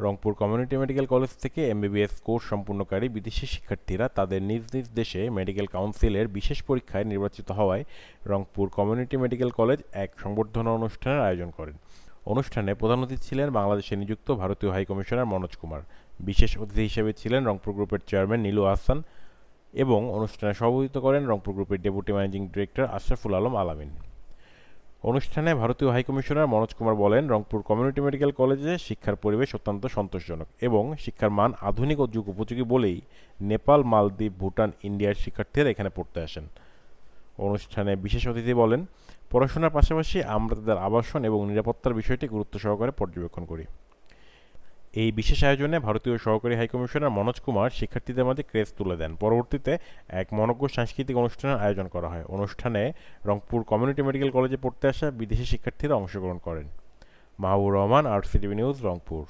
Rangpur community medical college থেকে MBBS course সম্পূর্ণকারী বিদেশি শিক্ষার্থীরা তাদের নিজ নিজ দেশে মেডিকেল কাউন্সিলের বিশেষ পরীক্ষায় নির্বাচিত হওয়ায় রংপুর কমিউনিটি মেডিকেল কলেজ এক সংবর্ধনা অনুষ্ঠানের আয়োজন করেন। অনুষ্ঠানে প্রধান অতিথি ছিলেন বাংলাদেশে নিযুক্ত ভারতীয় হাইকমিশনার মনোজ কুমার। বিশেষ অতিথি হিসেবে ছিলেন রংপুর গ্রুপের চেয়ারম্যান নীলু আহসান এবং অনুষ্ঠানে সভাপতিত্ব করেন রংপুর গ্রুপের deputy managing director Ashraful Alam আলামিন। অনুষ্ঠানে ভারতীয় হাইকমিশনার মনোজ কুমার বলেন, রংপুর কমিউনিটি মেডিকেল কলেজে শিক্ষার পরিবেশ অত্যন্ত সন্তোষজনক এবং শিক্ষার মান আধুনিক ও যুগ উপযোগী বলেই নেপাল, মালদ্বীপ, ভুটান, ইন্ডিয়ার শিক্ষার্থীরা এখানে পড়তে আসেন। অনুষ্ঠানে বিশেষ অতিথি বলেন, পড়াশোনার পাশাপাশি আমরা তাদের আবাসন এবং নিরাপত্তার বিষয়টি গুরুত্ব সহকারে পর্যবেক্ষণ করি। এই বিশেষ আয়োজনে ভারতীয় সহকারী হাইকমিশনার মনোজ কুমার শিক্ষার্থীদের মাঝে ক্রেজ তুলে দেন। পরবর্তীতে এক মনোজ্ঞ সাংস্কৃতিক অনুষ্ঠানের আয়োজন করা হয়। অনুষ্ঠানে রংপুর কমিউনিটি মেডিকেল কলেজে পড়তে আসা বিদেশি শিক্ষার্থীরা অংশগ্রহণ করেন। Mahbur Rahman, RCTV news, Rangpur.